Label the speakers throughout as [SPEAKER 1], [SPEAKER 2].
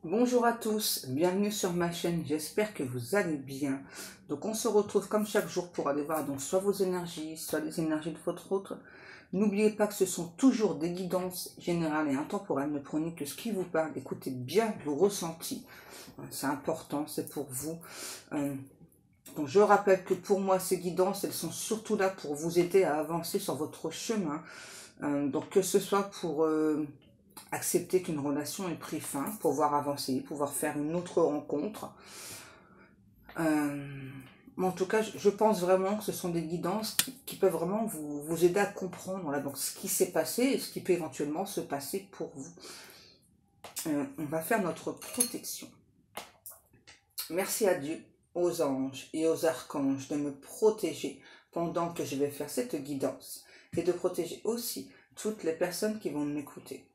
[SPEAKER 1] Bonjour à tous, bienvenue sur ma chaîne, j'espère que vous allez bien. Donc on se retrouve comme chaque jour pour aller voir donc soit vos énergies, soit les énergies de votre autre. N'oubliez pas que ce sont toujours des guidances générales et intemporelles, ne prenez que ce qui vous parle, écoutez bien vos ressentis, c'est important, c'est pour vous. Donc je rappelle que pour moi ces guidances, elles sont surtout là pour vous aider à avancer sur votre chemin. Donc que ce soit pour accepter qu'une relation ait pris fin, pouvoir avancer, pouvoir faire une autre rencontre. Mais en tout cas, je pense vraiment que ce sont des guidances qui peuvent vraiment vous aider à comprendre voilà, donc ce qui s'est passé et ce qui peut éventuellement se passer pour vous. On va faire notre protection. Merci à Dieu, aux anges et aux archanges de me protéger pendant que je vais faire cette guidance et de protéger aussi toutes les personnes qui vont m'écouter.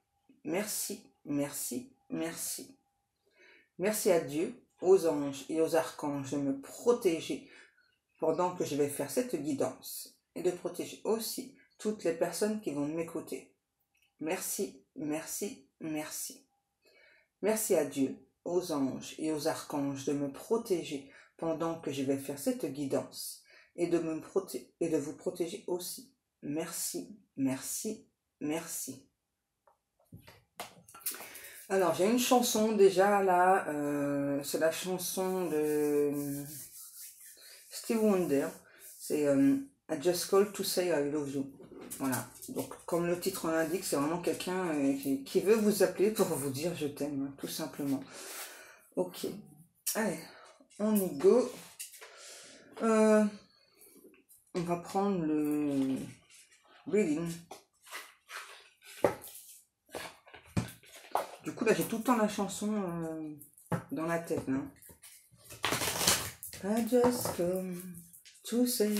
[SPEAKER 1] Merci, merci, merci. Merci à Dieu, aux anges et aux archanges de me protéger pendant que je vais faire cette guidance et de protéger aussi toutes les personnes qui vont m'écouter. Merci, merci, merci. Merci à Dieu, aux anges et aux archanges de me protéger pendant que je vais faire cette guidance et de vous protéger aussi. Merci, merci, merci. Alors, j'ai une chanson déjà là, c'est la chanson de Stevie Wonder, c'est I Just Called to Say I Love You. Voilà, donc comme le titre l'indique, c'est vraiment quelqu'un qui veut vous appeler pour vous dire je t'aime, hein, tout simplement. Ok, allez, on y go. On va prendre le reading. Du coup, là, j'ai tout le temps la chanson dans la tête. Hein. I just come to say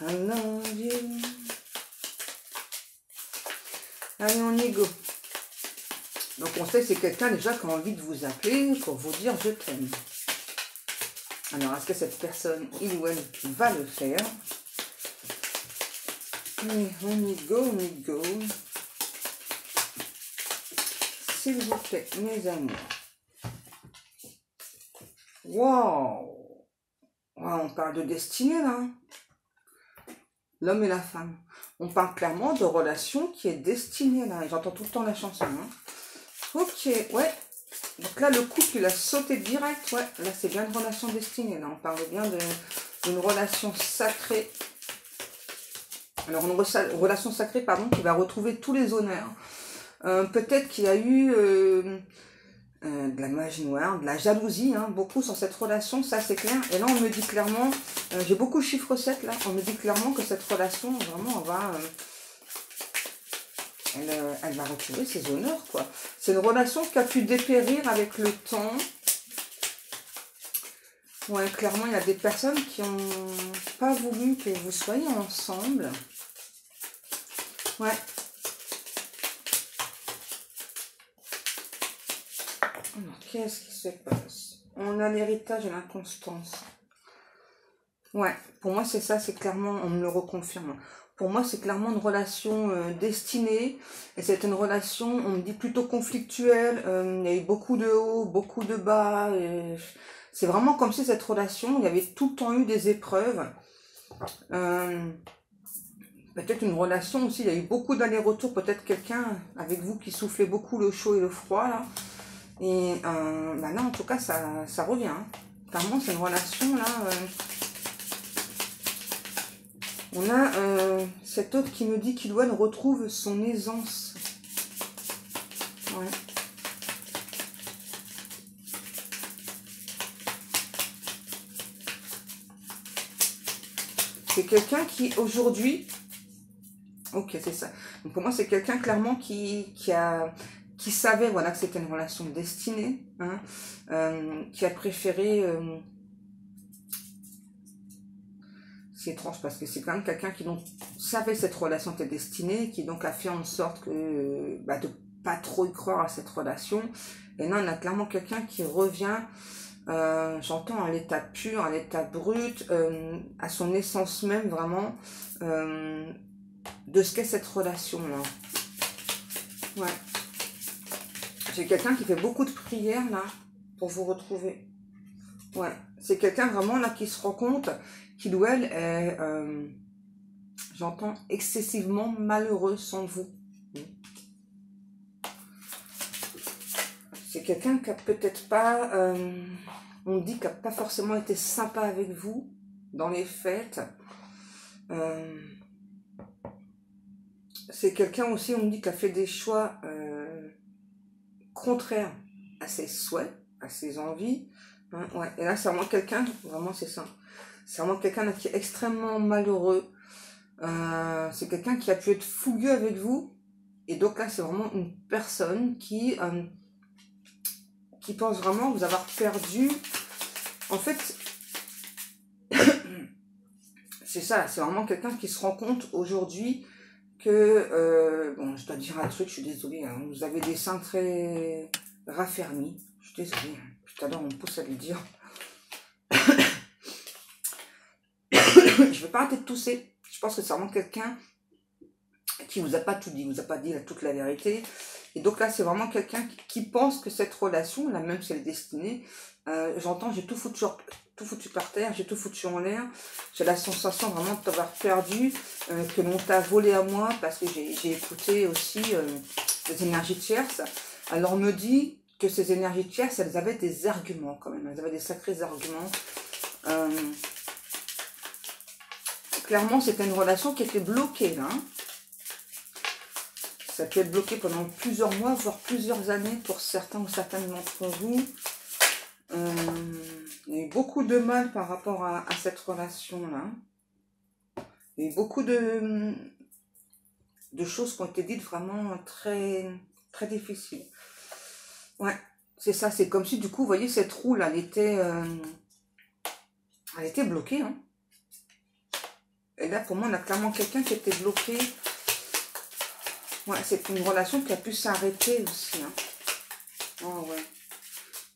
[SPEAKER 1] I love you. Allez, on y go. Donc, on sait que c'est quelqu'un déjà qui a envie de vous appeler pour vous dire je t'aime. Alors, est-ce que cette personne, il ou elle, va le faire? Allez, on y go, on y go. S'il vous plaît, mes amis. Wow! Wow, on parle de destinée, là. L'homme et la femme. On parle clairement de relation qui est destinée, là. J'entends tout le temps la chanson, hein. Ok, ouais. Donc là, le couple, il a sauté direct. Ouais, là, c'est bien une relation destinée, là. On parle bien d'une relation sacrée. Alors, une relation sacrée, pardon, qui va retrouver tous les honneurs. Peut-être qu'il y a eu de la magie noire, de la jalousie, hein, beaucoup sur cette relation, ça c'est clair. Et là on me dit clairement, j'ai beaucoup chiffre 7 là, on me dit clairement que cette relation, vraiment, elle va retrouver ses honneurs, quoi. C'est une relation qui a pu dépérir avec le temps. Ouais, clairement, il y a des personnes qui n'ont pas voulu que vous soyez ensemble. Ouais. Qu'est-ce qui se passe? On a l'héritage et l'inconstance. Ouais, pour moi c'est ça, c'est clairement, on me le reconfirme. Pour moi c'est clairement une relation destinée. Et c'est une relation, on me dit plutôt conflictuelle. Il y a eu beaucoup de hauts, beaucoup de bas. C'est vraiment comme si cette relation, il y avait tout le temps eu des épreuves. Peut-être une relation aussi, il y a eu beaucoup d'allers-retours. Peut-être quelqu'un avec vous qui soufflait beaucoup le chaud et le froid là. Et bah là, en tout cas, ça revient. Hein. Clairement, c'est une relation, là. On a cet autre qui me dit qu'il retrouve son aisance. Ouais. C'est quelqu'un qui, aujourd'hui... Ok, c'est ça. Donc pour moi, c'est quelqu'un, clairement, qui savait voilà, que c'était une relation destinée, hein, qui a préféré... c'est étrange parce que c'est quand même quelqu'un qui donc savait que cette relation était destinée, qui donc a fait en sorte que de pas trop y croire à cette relation. Et là, on a clairement quelqu'un qui revient, j'entends, à l'état pur, à l'état brut, à son essence même, vraiment, de ce qu'est cette relation-là. Ouais. C'est quelqu'un qui fait beaucoup de prières, là, pour vous retrouver. Ouais, c'est quelqu'un vraiment, là, qui se rend compte qu'il ou elle est, j'entends, excessivement malheureux sans vous. C'est quelqu'un qui a peut-être pas, on dit qu'il n'a pas forcément été sympa avec vous dans les fêtes. C'est quelqu'un aussi, on me dit, qui a fait des choix contraires à ses souhaits, à ses envies. Hein, ouais. Et là, c'est vraiment quelqu'un, vraiment c'est ça. C'est vraiment quelqu'un qui est extrêmement malheureux. C'est quelqu'un qui a pu être fougueux avec vous. Et donc là, c'est vraiment une personne qui pense vraiment vous avoir perdu. En fait, c'est ça, c'est vraiment quelqu'un qui se rend compte aujourd'hui que, bon, je dois dire un truc, je suis désolée, hein, vous avez des seins très raffermis. Je suis désolée, hein, tout à l'heure on me pousse à le dire. Je ne veux pas arrêter de tousser. Je pense que c'est vraiment quelqu'un qui vous a pas tout dit, vous a pas dit toute la vérité. Et donc là, c'est vraiment quelqu'un qui pense que cette relation, là même si elle est destinée, j'entends, j'ai tout foutu par terre, j'ai tout foutu en l'air. J'ai la sensation vraiment de t'avoir perdu, que l'on t'a volé à moi, parce que j'ai écouté aussi les énergies tierces. Alors on me dit que ces énergies tierces, elles avaient des arguments quand même, elles avaient des sacrés arguments. Clairement, c'était une relation qui était bloquée là. Ça peut être bloqué pendant plusieurs mois, voire plusieurs années pour certains ou certaines d'entre vous. Il y a eu beaucoup de mal par rapport à cette relation-là. Il y a eu beaucoup de choses qui ont été dites vraiment très, très difficiles. Ouais, c'est ça. C'est comme si, du coup, vous voyez, cette roue-là, elle était bloquée. Hein. Et là, pour moi, on a clairement quelqu'un qui était bloqué. Ouais, c'est une relation qui a pu s'arrêter aussi. Hein. Oh, ouais.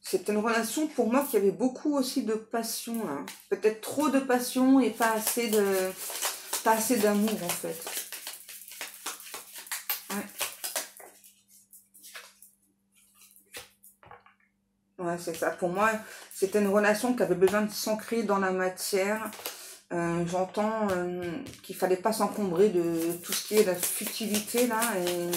[SPEAKER 1] C'était une relation pour moi qui avait beaucoup aussi de passion. Hein. Peut-être trop de passion et pas assez d'amour en fait. Ouais. Ouais, c'est ça. Pour moi, c'était une relation qui avait besoin de s'ancrer dans la matière. J'entends qu'il fallait pas s'encombrer de tout ce qui est la futilité là. Et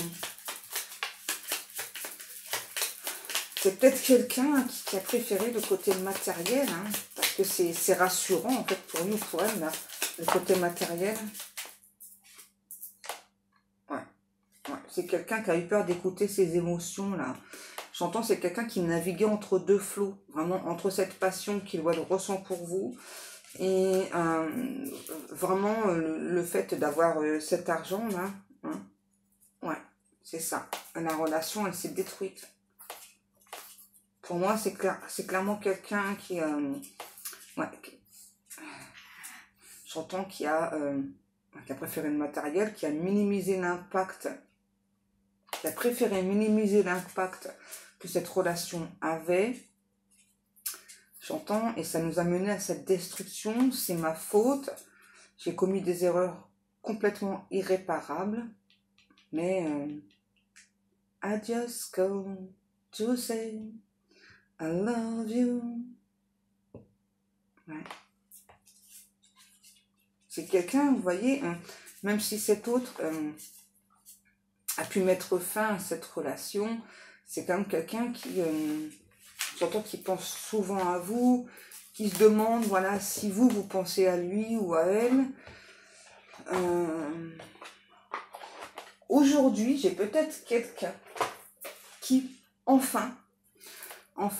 [SPEAKER 1] c'est peut-être quelqu'un qui a préféré le côté matériel, hein, parce que c'est rassurant en fait pour nous, pour elle, là, le côté matériel. Ouais, ouais. C'est quelqu'un qui a eu peur d'écouter ses émotions là. J'entends, c'est quelqu'un qui naviguait entre deux flots, vraiment entre cette passion qu'il ressent pour vous et vraiment le fait d'avoir cet argent là. Hein. Ouais, c'est ça. La relation, elle s'est détruite. Pour moi, c'est clairement quelqu'un qui, ouais, j'entends qui a préféré le matériel, qui a minimisé l'impact, qui a préféré minimiser l'impact que cette relation avait. J'entends, et ça nous a mené à cette destruction, c'est ma faute. J'ai commis des erreurs complètement irréparables, mais I just go to say I love you. Ouais. C'est quelqu'un, vous voyez, même si cet autre a pu mettre fin à cette relation, c'est quand même quelqu'un qui, j'entends, qui pense souvent à vous, qui se demande, voilà, si vous pensez à lui ou à elle. Aujourd'hui, j'ai peut-être quelqu'un qui, enfin,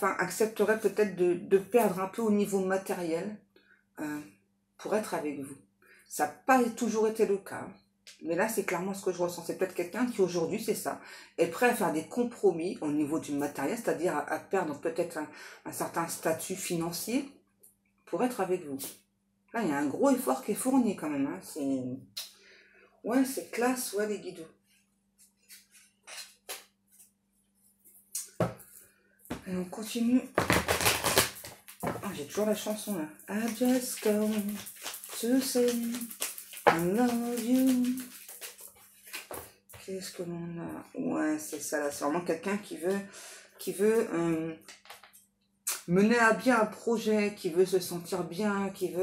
[SPEAKER 1] accepterait peut-être de perdre un peu au niveau matériel pour être avec vous. Ça n'a pas toujours été le cas. Mais là, c'est clairement ce que je ressens. C'est peut-être quelqu'un qui, aujourd'hui, c'est ça, est prêt à faire des compromis au niveau du matériel, c'est-à-dire à perdre peut-être un certain statut financier pour être avec vous. Là, il y a un gros effort qui est fourni quand même. Hein. Ouais, c'est classe, ouais, les guides. Et on continue. Oh, j'ai toujours la chanson là. I just go to say I love you. Qu'est-ce que l'on a? Ouais, c'est ça, là. C'est vraiment quelqu'un qui veut mener à bien un projet, qui veut se sentir bien, qui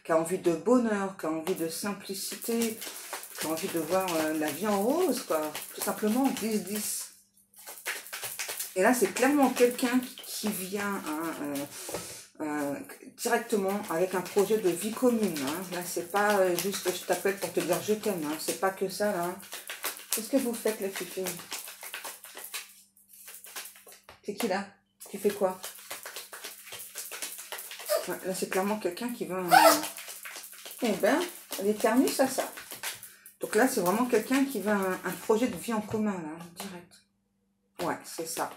[SPEAKER 1] a envie de bonheur, qui a envie de simplicité, qui a envie de voir la vie en rose, quoi. Tout simplement, 10-10. Et là, c'est clairement quelqu'un qui vient directement avec un projet de vie commune. Hein. Là, c'est pas juste je t'appelle pour te dire je t'aime. Hein. C'est pas que ça, là. Qu'est-ce que vous faites, les filles? C'est qui, là? Tu fais quoi? Ouais, là, c'est clairement quelqu'un qui veut... Eh ben, elle éternue, ça. Donc là, c'est vraiment quelqu'un qui veut un projet de vie en commun, là, direct. Ouais, c'est ça.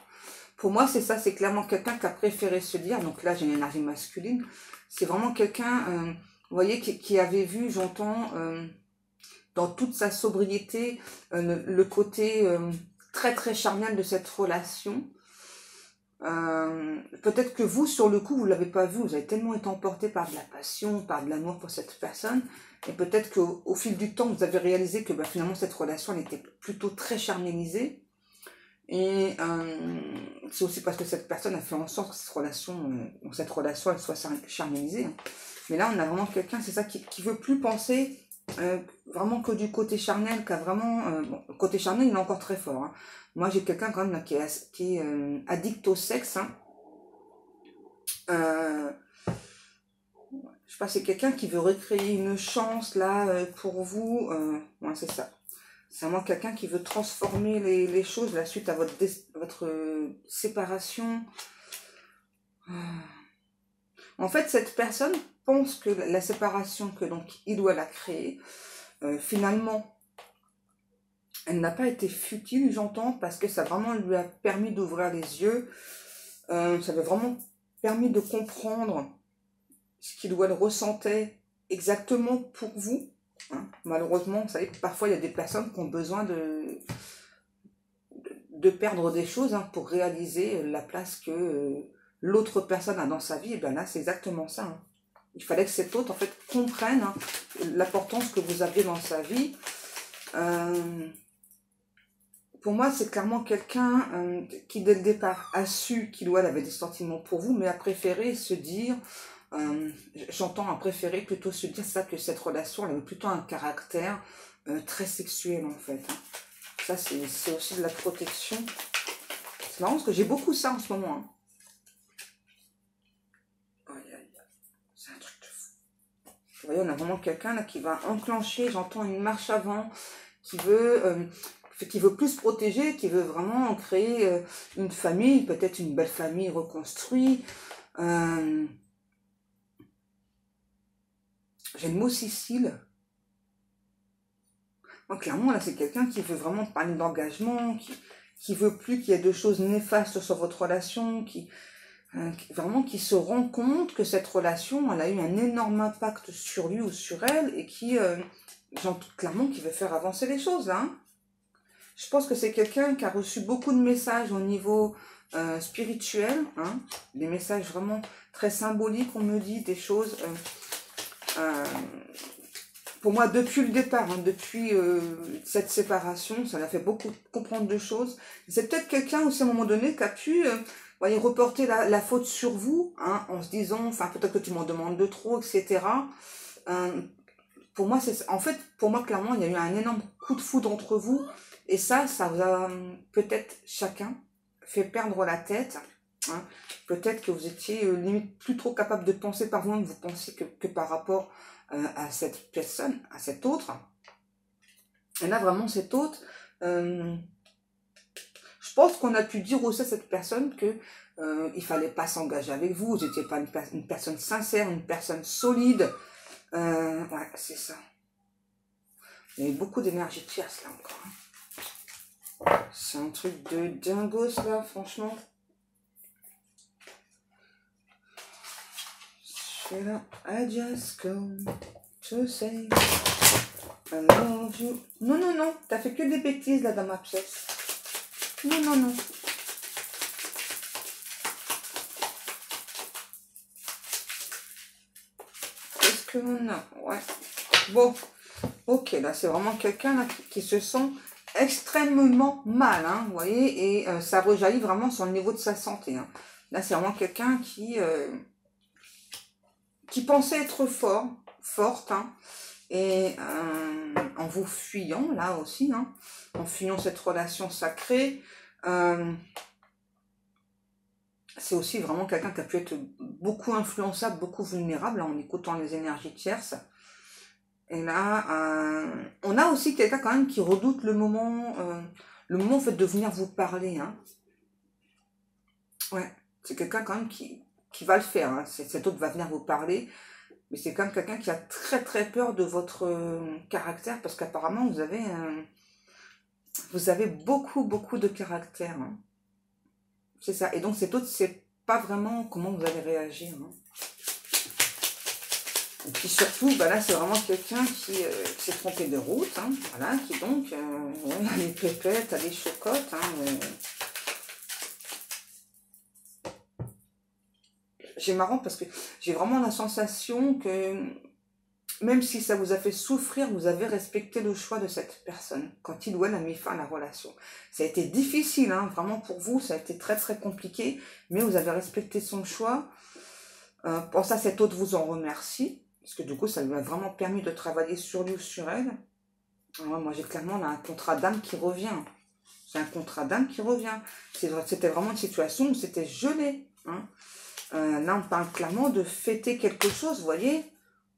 [SPEAKER 1] Pour moi, c'est ça. C'est clairement quelqu'un qui a préféré se dire... Donc là, j'ai une énergie masculine. C'est vraiment quelqu'un, vous voyez, qui avait vu, j'entends, dans toute sa sobriété, le côté très, très charnel de cette relation. Peut-être que vous, sur le coup, vous ne l'avez pas vu, vous avez tellement été emporté par de la passion, par de l'amour pour cette personne, et peut-être qu'au fil du temps, vous avez réalisé que finalement, cette relation, elle était plutôt très charnalisée, et c'est aussi parce que cette personne a fait en sorte que cette relation elle soit charnalisée. Hein. Mais là, on a vraiment quelqu'un, c'est ça, qui veut plus penser vraiment que du côté charnel, qui a vraiment... bon, le côté charnel, il est encore très fort, hein. Moi, j'ai quelqu'un quand même là, qui est addict au sexe. Hein. Je sais pas, c'est quelqu'un qui veut recréer une chance là pour vous. Ouais, c'est ça. C'est vraiment quelqu'un qui veut transformer les choses là, suite à votre séparation. En fait, cette personne pense que la séparation que donc il ou elle a créée, finalement, elle n'a pas été futile, j'entends, parce que ça vraiment lui a permis d'ouvrir les yeux. Ça lui a vraiment permis de comprendre ce qu'il ou elle ressentait exactement pour vous. Hein. Malheureusement, vous savez, parfois il y a des personnes qui ont besoin de perdre des choses hein, pour réaliser la place que l'autre personne a dans sa vie. Et bien là, c'est exactement ça. Hein. Il fallait que cet autre, en fait, comprenne hein, l'importance que vous aviez dans sa vie. Pour moi, c'est clairement quelqu'un qui, dès le départ, a su qu'il ou elle avait des sentiments pour vous, mais a préféré se dire, j'entends a préféré plutôt se dire ça, que cette relation, elle avait plutôt un caractère très sexuel, en fait. Hein. Ça, c'est aussi de la protection. C'est marrant parce que j'ai beaucoup ça en ce moment. Hein. C'est un truc de fou. Vous voyez, on a vraiment quelqu'un là qui va enclencher, j'entends une marche avant, qui veut plus protéger, qui veut vraiment créer une famille, peut-être une belle famille reconstruite. J'ai le mot Sicile. Moi, clairement, là, c'est quelqu'un qui veut vraiment parler d'engagement, qui veut plus qu'il y ait de choses néfastes sur votre relation, vraiment qui se rend compte que cette relation, elle a eu un énorme impact sur lui ou sur elle, et clairement, qui veut faire avancer les choses, là. Hein. Je pense que c'est quelqu'un qui a reçu beaucoup de messages au niveau spirituel, hein, des messages vraiment très symboliques, on me dit, des choses, pour moi, depuis le départ, hein, depuis cette séparation, ça l'a fait beaucoup comprendre de choses. C'est peut-être quelqu'un aussi à un moment donné qui a pu voyez, reporter la faute sur vous, hein, en se disant, enfin peut-être que tu m'en demandes de trop, etc. Pour moi, pour moi, clairement, il y a eu un énorme coup de foudre entre vous. Et ça vous a peut-être chacun fait perdre la tête. Hein. Peut-être que vous étiez limite plus trop capable de penser par vous-même, vous pensiez que par rapport à cette personne, à cet autre. Et là, vraiment, cet autre, je pense qu'on a pu dire aussi à cette personne que il fallait pas s'engager avec vous n'étiez pas une personne sincère, une personne solide. Ouais, c'est ça. Il y a eu beaucoup d'énergie de tierce là encore. Hein. C'est un truc de dingos là, franchement. Je suis là. I just come to say I love you. Non, non, non. T'as fait que des bêtises là dans ma pièce. Non, non, non. Qu'est-ce que l'on a? Ouais. Bon. Ok, là, c'est vraiment quelqu'un là qui se sent extrêmement mal, hein, vous voyez, et ça rejaillit vraiment sur le niveau de sa santé. Hein. Là, c'est vraiment quelqu'un qui pensait être forte, hein, et en vous fuyant, là aussi, hein, en fuyant cette relation sacrée, c'est aussi vraiment quelqu'un qui a pu être beaucoup influençable, beaucoup vulnérable, hein, en écoutant les énergies tierces. Et là, on a aussi quelqu'un quand même qui redoute le moment en fait, de venir vous parler. Hein. Ouais, c'est quelqu'un quand même qui va le faire. Hein. Cet autre va venir vous parler. Mais c'est quand même quelqu'un qui a très très peur de votre caractère, parce qu'apparemment vous avez beaucoup beaucoup de caractère. Hein. C'est ça. Et donc cet autre, c'est pas vraiment comment vous allez réagir. Hein. Et puis surtout, bah là, c'est vraiment quelqu'un qui s'est trompé de route, hein, voilà, qui donc a des pépettes, a des chocottes. Hein, j'ai marrant parce que j'ai vraiment la sensation que même si ça vous a fait souffrir, vous avez respecté le choix de cette personne quand il ou elle a mis fin à la relation. Ça a été difficile, hein, vraiment pour vous, ça a été très très compliqué, mais vous avez respecté son choix. Pour ça, cet autre vous en remercie. Parce que du coup, ça lui a vraiment permis de travailler sur lui ou sur elle. Alors, moi, j'ai clairement là, un contrat d'âme qui revient. C'est un contrat d'âme qui revient. C'était vraiment une situation où c'était gelé. Hein. Là, on parle clairement de fêter quelque chose. Vous voyez,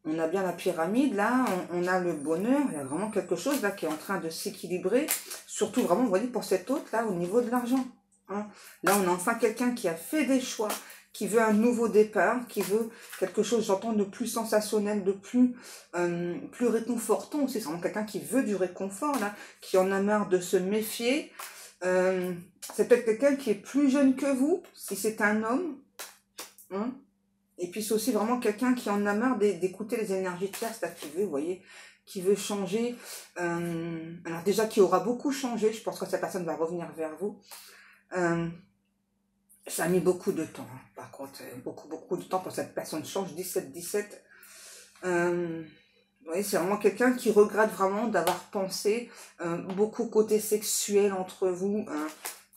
[SPEAKER 1] on a bien la pyramide. Là, on a le bonheur. Il y a vraiment quelque chose là qui est en train de s'équilibrer. Surtout vraiment, vous voyez, pour cet autre là, au niveau de l'argent. Hein. Là, on a enfin quelqu'un qui a fait des choix, qui veut un nouveau départ, qui veut quelque chose, j'entends, de plus sensationnel, de plus réconfortant aussi. C'est vraiment quelqu'un qui veut du réconfort, là, qui en a marre de se méfier. C'est peut-être quelqu'un qui est plus jeune que vous, si c'est un homme. Hein. Et puis c'est aussi vraiment quelqu'un qui en a marre d'écouter les énergies tierces, là, qui veut, vous voyez, qui veut changer. Alors déjà, qui aura beaucoup changé, je pense que cette personne va revenir vers vous. Ça a mis beaucoup de temps, hein. Par contre, beaucoup de temps pour cette personne change, 17-17. Oui, c'est vraiment quelqu'un qui regrette vraiment d'avoir pensé beaucoup côté sexuel entre vous. Hein.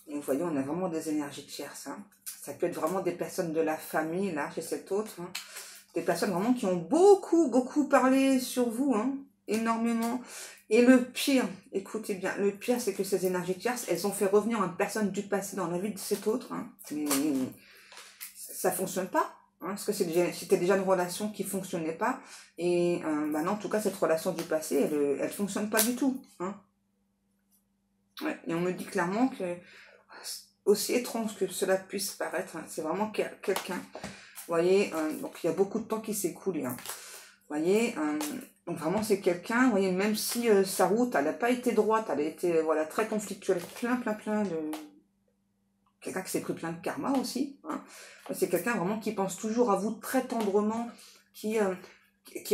[SPEAKER 1] Et vous voyez, on a vraiment des énergies tierces. Hein. Ça peut être vraiment des personnes de la famille, là, chez cet autre. Hein. Des personnes vraiment qui ont beaucoup parlé sur vous, hein, énormément. Et le pire, écoutez bien, le pire, c'est que ces énergies tierces, elles ont fait revenir une personne du passé dans la vie de cet autre. Hein. Mais ça fonctionne pas. Hein, parce que c'était déjà une relation qui fonctionnait pas. Et maintenant, en tout cas, cette relation du passé, elle fonctionne pas du tout. Hein. Ouais, et on me dit clairement que, aussi étrange que cela puisse paraître, hein, c'est vraiment quelqu'un. Vous voyez, donc il y a beaucoup de temps qui s'est écoulé. Hein. Vous voyez, donc vraiment c'est quelqu'un, vous voyez, même si sa route, elle n'a pas été droite, elle a été voilà, très conflictuelle, plein de... Quelqu'un qui s'est pris plein de karma aussi. Hein. C'est quelqu'un vraiment qui pense toujours à vous très tendrement, qui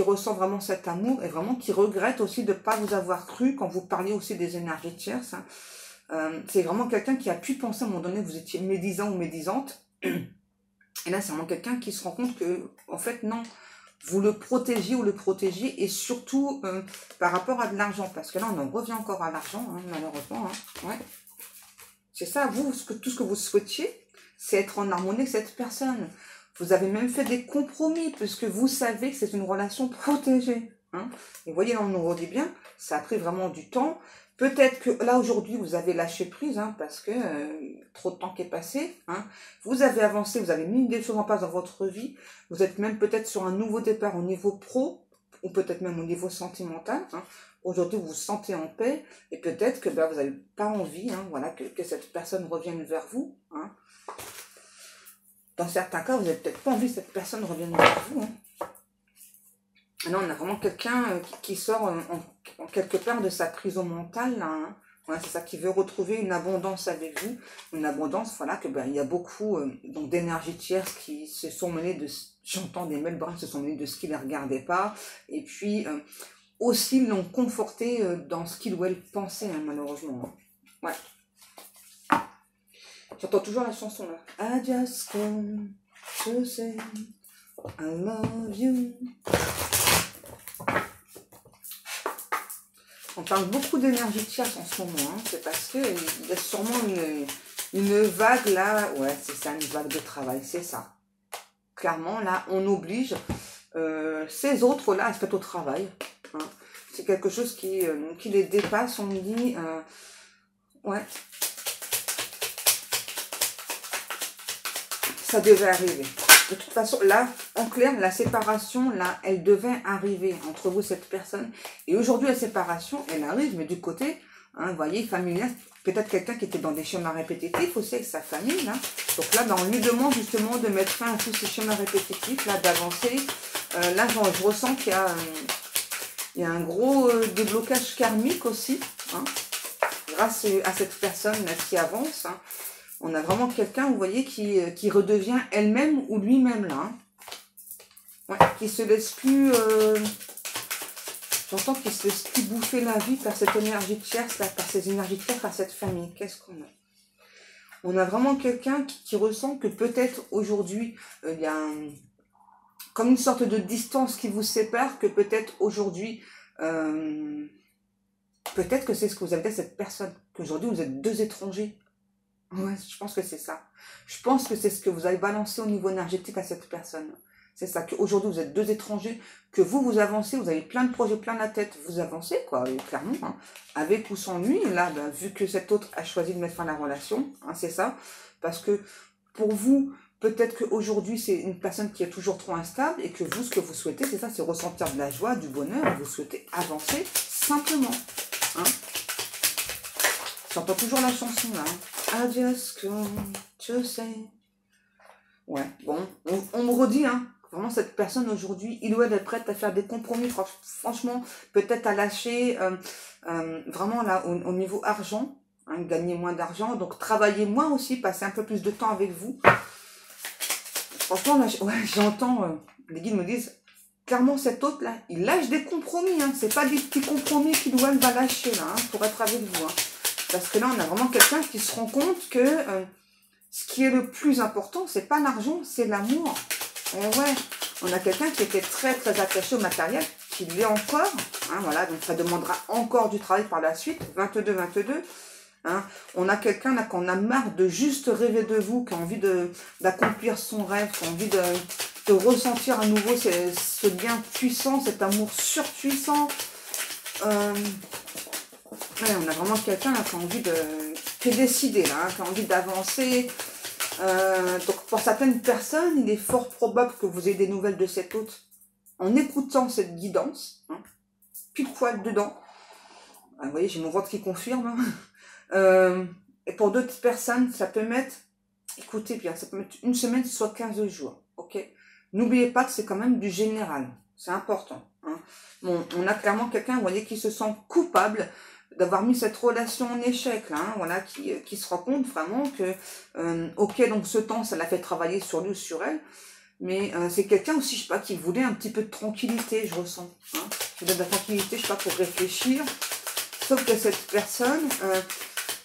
[SPEAKER 1] ressent vraiment cet amour et vraiment qui regrette aussi de ne pas vous avoir cru quand vous parliez aussi des énergies tierces. Hein. C'est vraiment quelqu'un qui a pu penser à un moment donné que vous étiez médisant ou médisante. Et là, c'est vraiment quelqu'un qui se rend compte que, en fait, non, vous le protégiez ou le protégez, et surtout par rapport à de l'argent, parce que là, on en revient encore à l'argent, hein, malheureusement. Hein, ouais. C'est ça, vous, tout ce que vous souhaitiez, c'est être en harmonie avec cette personne. Vous avez même fait des compromis, puisque vous savez que c'est une relation protégée. Hein. Et vous voyez, là, on nous redit bien, ça a pris vraiment du temps. Peut-être que là, aujourd'hui, vous avez lâché prise, hein, parce que trop de temps qui est passé. Hein. Vous avez avancé, vous avez mis des choses en place dans votre vie. Vous êtes même peut-être sur un nouveau départ au niveau pro, ou peut-être même au niveau sentimental. Hein. Aujourd'hui, vous vous sentez en paix, et peut-être que vous n'avez pas envie, hein, voilà, que cette personne revienne vers vous. Hein. Dans certains cas, vous n'avez peut-être pas envie que cette personne revienne vers vous. Hein. Là, on a vraiment quelqu'un qui sort en quelque part de sa prison mentale. Là, hein. Voilà, c'est ça, qui veut retrouver une abondance avec vous. Une abondance, voilà, que il y a beaucoup donc d'énergie tierce qui se sont mêlées de... J'entends des Melbrins se sont mêlés de ce qui ne les regardait pas. Et puis, aussi l'ont conforté dans ce qu'il ou elle pensait, hein, malheureusement. Hein. Ouais. J'entends toujours la chanson, là. I just come to say I love you. On parle beaucoup d'énergie de chasse en ce moment, hein. C'est parce qu'il y a sûrement une vague là, ouais, c'est ça, une vague de travail, c'est ça. Clairement, là, on oblige ces autres-là à se mettre au travail. Hein. C'est quelque chose qui les dépasse, on me dit, ouais, ça devait arriver. De toute façon, là, en clair, la séparation, là, elle devait arriver entre vous, cette personne. Et aujourd'hui, la séparation, elle arrive, mais du côté, hein, vous voyez, familial, peut-être quelqu'un qui était dans des schémas répétitifs aussi avec sa famille, là. Donc là, ben, on lui demande justement de mettre fin à tous ces schémas répétitifs, là, d'avancer. Là, je ressens qu'il y a un gros déblocage karmique aussi, hein, grâce à cette personne-là qui avance, hein. On a vraiment quelqu'un, vous voyez, qui redevient elle-même ou lui-même, là. Hein. Ouais, qui se laisse plus... J'entends qu'il se laisse plus bouffer la vie par cette énergie de chair, là, par ces énergies de chair, par cette famille. Qu'est-ce qu'on a? On a vraiment quelqu'un qui ressent que peut-être aujourd'hui, il y a comme une sorte de distance qui vous sépare, que peut-être aujourd'hui... peut-être que c'est ce que vous avez dit à cette personne, qu'aujourd'hui vous êtes deux étrangers. Ouais, je pense que c'est ça. Je pense que c'est ce que vous avez balancé au niveau énergétique à cette personne. C'est ça, qu'aujourd'hui vous êtes deux étrangers, que vous avancez, vous avez plein de projets, plein la tête, vous avancez, quoi, clairement, hein, avec ou sans lui. Là, ben, vu que cet autre a choisi de mettre fin à la relation, hein, c'est ça, parce que pour vous, peut-être qu'aujourd'hui c'est une personne qui est toujours trop instable, et que vous, ce que vous souhaitez, c'est ça, c'est ressentir de la joie, du bonheur, et vous souhaitez avancer simplement. Hein. J'entends toujours la chanson, là. Hein. I just come to say. Ouais, bon, on me redit, hein, vraiment cette personne aujourd'hui, il ou elle est prête à faire des compromis, franchement, peut-être à lâcher, vraiment là, au niveau argent, hein, gagner moins d'argent, donc travailler moins aussi, passer un peu plus de temps avec vous. Franchement, là, ouais, j'entends, les guides me disent, clairement cet autre là, il lâche des compromis, hein, c'est pas des petits compromis qu'il ou elle va lâcher là, hein, pour être avec vous, hein. Parce que là, on a vraiment quelqu'un qui se rend compte que ce qui est le plus important, c'est pas l'argent, c'est l'amour. Et ouais, on a quelqu'un qui était très très attaché au matériel, qui l'est encore. Hein, voilà, donc ça demandera encore du travail par la suite. 22-22. Hein. On a quelqu'un là qu'on a marre de juste rêver de vous, qui a envie d'accomplir son rêve, qui a envie de ressentir à nouveau ce lien puissant, cet amour surpuissant. Ouais, on a vraiment quelqu'un qui a envie qui est décidé, là, hein, qui a envie d'avancer. Donc pour certaines personnes, il est fort probable que vous ayez des nouvelles de cet autre en écoutant cette guidance, hein, pile poil dedans. Ah, vous voyez, j'ai mon ventre qui confirme. Hein. Et pour d'autres personnes, ça peut mettre, écoutez bien, ça peut mettre une semaine, soit 15 jours. Ok. N'oubliez pas que c'est quand même du général. C'est important. Hein. Bon, on a clairement quelqu'un, vous voyez, qui se sent coupable d'avoir mis cette relation en échec, là, hein, voilà, qui se rend compte vraiment que, ok, donc ce temps, ça l'a fait travailler sur lui ou sur elle, mais c'est quelqu'un aussi, je sais pas, qui voulait un petit peu de tranquillité, je ressens, hein, qui voulait de la tranquillité, je sais pas, pour réfléchir, sauf que cette personne,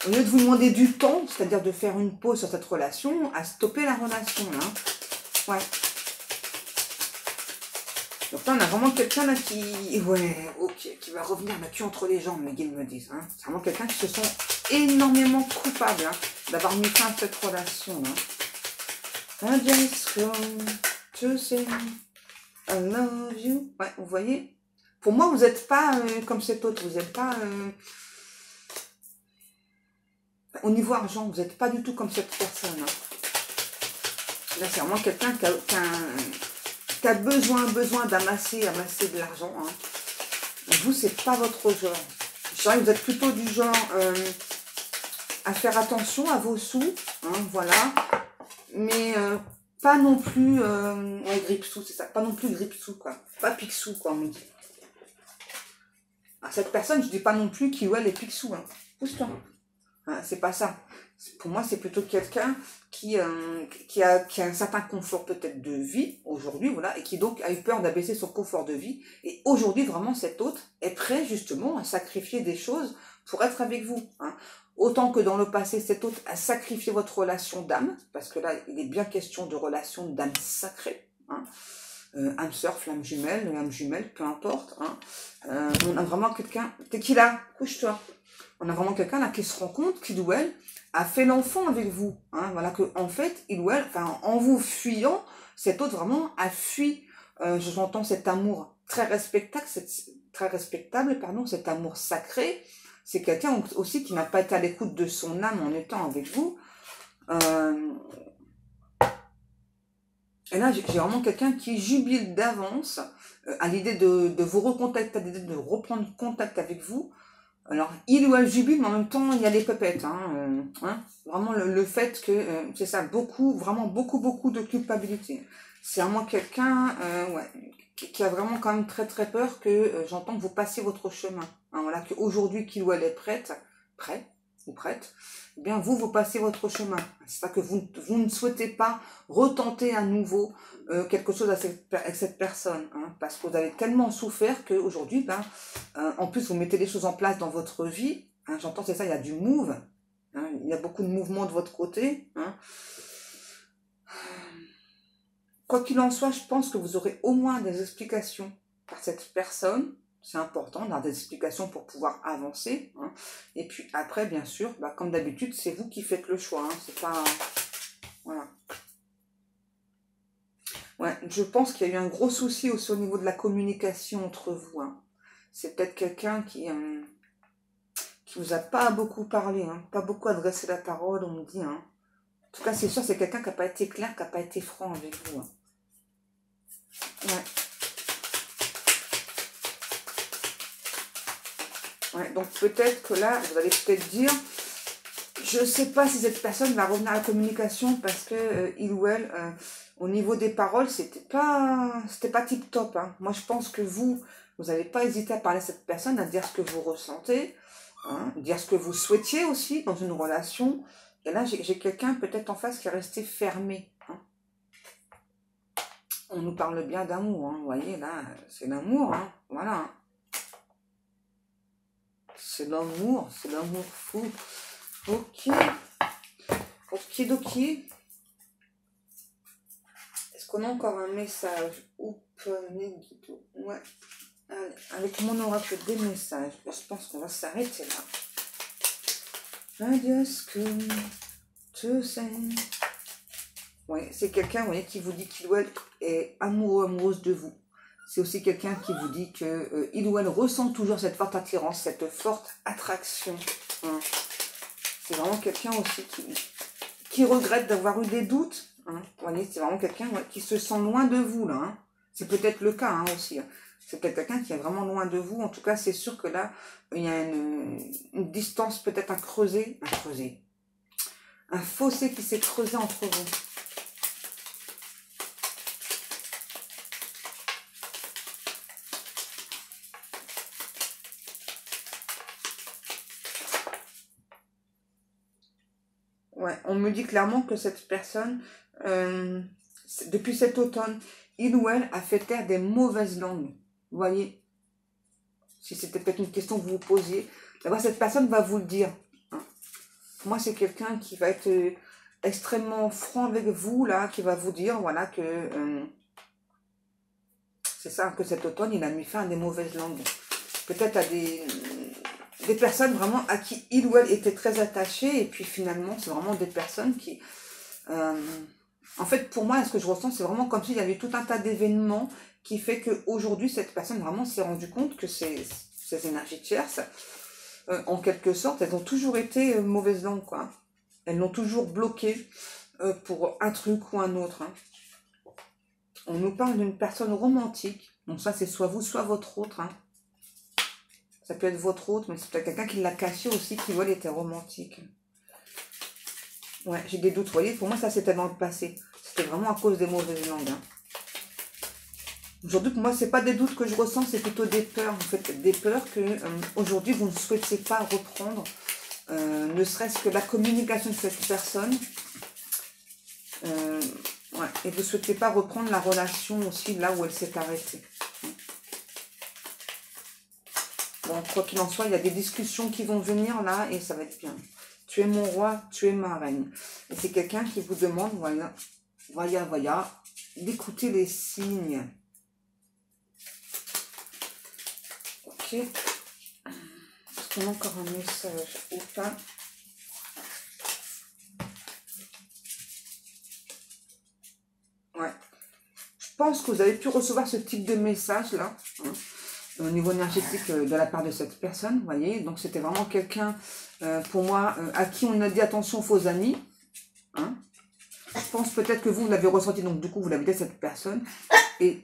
[SPEAKER 1] au lieu de vous demander du temps, c'est-à-dire de faire une pause sur cette relation, a stoppé la relation, là, hein. Ouais. Donc là, on a vraiment quelqu'un là qui... Ouais, ok, qui va revenir la queue entre les jambes, mes guides me disent. Hein. C'est vraiment quelqu'un qui se sent énormément coupable, hein, d'avoir mis fin à cette relation. Hein. I just want to say I love you. Ouais, vous voyez. Pour moi, vous n'êtes pas comme cet autre. Vous n'êtes pas... au niveau argent, vous n'êtes pas du tout comme cette personne. Hein. Là, c'est vraiment quelqu'un qui a besoin d'amasser de l'argent. Hein. Vous, c'est pas votre genre. Je dirais que vous êtes plutôt du genre à faire attention à vos sous, hein, voilà. Mais pas non plus grippe-sous, c'est ça. Pas non plus grippe-sous, quoi. Pas pique-sous, quoi, on me dit. À cette personne, je dis pas non plus qui ou elle est pique-sous. Hein. Pousse-toi. Hein, c'est pas ça. Pour moi, c'est plutôt quelqu'un qui a un certain confort peut-être de vie aujourd'hui, voilà, et qui donc a eu peur d'abaisser son confort de vie. Et aujourd'hui, vraiment, cet autre est prêt justement à sacrifier des choses pour être avec vous. Hein. Autant que dans le passé, cet autre a sacrifié votre relation d'âme, parce que là, il est bien question de relation d'âme sacrée. Hein. âme sœur, flamme jumelle, peu importe. Hein. On a vraiment quelqu'un, t'es qui là? Couche-toi. On a vraiment quelqu'un là qui se rend compte qu'il ou elle a fait l'enfant avec vous. Hein. Voilà que en fait, il ou elle, enfin, en vous fuyant, cet autre vraiment a fui. J'entends cet amour très respectable, pardon, cet amour sacré. C'est quelqu'un aussi qui n'a pas été à l'écoute de son âme en étant avec vous. Et là, j'ai vraiment quelqu'un qui jubile d'avance à l'idée de vous recontacter, à l'idée de reprendre contact avec vous. Alors, il ou elle jubile, mais en même temps, il y a des pépettes. Hein. Vraiment, le fait que, c'est ça, vraiment beaucoup de culpabilité. C'est vraiment quelqu'un qui a vraiment quand même très peur que j'entends que vous passiez votre chemin. Hein, voilà, qu'aujourd'hui, qu'il ou elle est prêt ou prête, eh bien, vous passez votre chemin. C'est ça que vous ne souhaitez pas retenter à nouveau quelque chose avec cette personne. Hein, parce que vous avez tellement souffert qu'aujourd'hui, en plus, vous mettez des choses en place dans votre vie. Hein, j'entends, c'est ça, il y a du move. Hein, il y a beaucoup de mouvements de votre côté. Hein. Quoi qu'il en soit, je pense que vous aurez au moins des explications par cette personne. C'est important d'avoir des explications pour pouvoir avancer. Hein. Et puis après, bien sûr, comme d'habitude, c'est vous qui faites le choix. Hein. C'est pas... Voilà. Ouais, je pense qu'il y a eu un gros souci aussi au niveau de la communication entre vous. Hein. C'est peut-être quelqu'un qui vous a pas beaucoup parlé, hein, pas beaucoup adressé la parole, on me dit. Hein. En tout cas, c'est sûr, c'est quelqu'un qui n'a pas été clair, qui n'a pas été franc avec vous. Hein. Ouais. Ouais, donc peut-être que là, vous allez peut-être dire, je ne sais pas si cette personne va revenir à la communication parce que il ou elle, au niveau des paroles, c'était pas tip top. Hein. Moi, je pense que vous n'allez pas hésiter à parler à cette personne, à dire ce que vous ressentez, hein, dire ce que vous souhaitiez aussi dans une relation. Et là, j'ai quelqu'un peut-être en face qui est resté fermé. Hein. On nous parle bien d'amour, hein. Vous voyez, là, c'est l'amour, hein. Voilà. Hein. C'est l'amour fou. Ok. Okidoki. Est-ce qu'on a encore un message? Ouais. Allez, avec mon oracle des messages, je pense qu'on va s'arrêter là. Adios que tu sais. Ouais, c'est quelqu'un, vous voyez, qui vous dit qu'il ou elle est amoureux, amoureuse de vous. C'est aussi quelqu'un qui vous dit que il ou elle ressent toujours cette forte attirance, cette forte attraction. Hein. C'est vraiment quelqu'un aussi qui regrette d'avoir eu des doutes. Hein. Vous voyez, c'est vraiment quelqu'un qui se sent loin de vous, là. Hein. C'est peut-être le cas, hein, aussi. C'est peut-être quelqu'un qui est vraiment loin de vous. En tout cas, c'est sûr que là, il y a une distance, peut-être un fossé qui s'est creusé entre vous. Ouais, on me dit clairement que cette personne, depuis cet automne, il ou elle a fait taire des mauvaises langues. Vous voyez, si c'était peut-être une question que vous vous posiez, d'abord cette personne va vous le dire. Hein. Pour moi, c'est quelqu'un qui va être extrêmement franc avec vous, là, qui va vous dire, voilà, que c'est ça, que cet automne, il a mis fin à des mauvaises langues. Peut-être à des personnes vraiment à qui il ou elle était très attaché, et puis finalement, c'est vraiment des personnes qui... en fait, pour moi, ce que je ressens, c'est vraiment comme s'il y avait tout un tas d'événements qui fait qu'aujourd'hui, cette personne vraiment s'est rendue compte que ces énergies tierces, en quelque sorte, elles ont toujours été mauvaises langues, quoi. Elles l'ont toujours bloqué pour un truc ou un autre. Hein. On nous parle d'une personne romantique. Donc ça, c'est soit vous, soit votre autre. Hein. Ça peut être votre autre, mais c'est peut-être quelqu'un qui l'a caché aussi, qui voit, il était romantique. Ouais, j'ai des doutes. Vous voyez, pour moi, ça, c'était dans le passé. C'était vraiment à cause des mauvaises langues. Hein. Aujourd'hui, pour moi, c'est pas des doutes que je ressens, c'est plutôt des peurs. En fait, des peurs que aujourd'hui, vous ne souhaitez pas reprendre. Ne serait-ce que la communication de cette personne. Ouais, et vous ne souhaitez pas reprendre la relation aussi là où elle s'est arrêtée. Bon, quoi qu'il en soit, il y a des discussions qui vont venir là et ça va être bien. Tu es mon roi, tu es ma reine. Et c'est quelqu'un qui vous demande, voilà, d'écouter les signes. Ok. Est-ce qu'on a encore un message ou pas? Ouais. Je pense que vous avez pu recevoir ce type de message là, hein, au niveau énergétique de la part de cette personne, vous voyez. Donc c'était vraiment quelqu'un, pour moi, à qui on a dit attention faux amis. Hein. Je pense peut-être que vous l'avez ressenti, donc du coup vous l'avez dit à cette personne. Et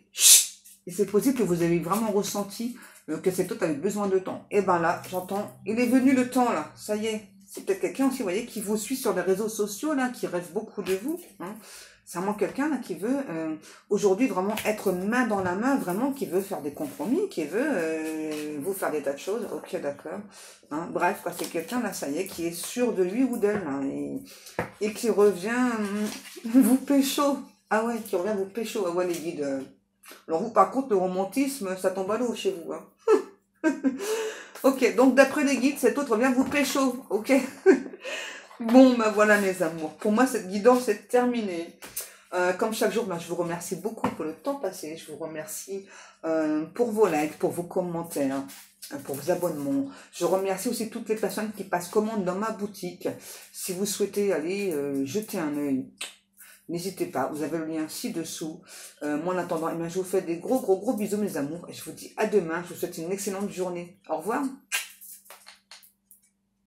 [SPEAKER 1] c'est possible que vous avez vraiment ressenti que cet autre avait besoin de temps. Et ben là, j'entends, il est venu le temps là, ça y est. C'est peut-être quelqu'un aussi, vous voyez, qui vous suit sur les réseaux sociaux là, qui rêve beaucoup de vous. Hein. C'est vraiment quelqu'un là qui veut aujourd'hui vraiment être main dans la main, vraiment qui veut faire des compromis, qui veut vous faire des tas de choses. Ok, d'accord. Hein, bref, quoi, c'est quelqu'un là, ça y est, qui est sûr de lui ou d'elle hein, et qui revient vous pécho. Ah ouais, qui revient vous pécho. Ah ouais, les guides. Alors vous, par contre, le romantisme, ça tombe à l'eau chez vous. Hein. Ok, donc d'après les guides, cet autre vient vous pécho. Ok. Bon, ben voilà mes amours. Pour moi, cette guidance est terminée. Comme chaque jour, ben, je vous remercie beaucoup pour le temps passé. Je vous remercie pour vos likes, pour vos commentaires, pour vos abonnements. Je remercie aussi toutes les personnes qui passent commande dans ma boutique. Si vous souhaitez aller jeter un œil, n'hésitez pas, vous avez le lien ci-dessous. Moi, en attendant, eh bien, je vous fais des gros bisous, mes amours. Et je vous dis à demain. Je vous souhaite une excellente journée. Au revoir.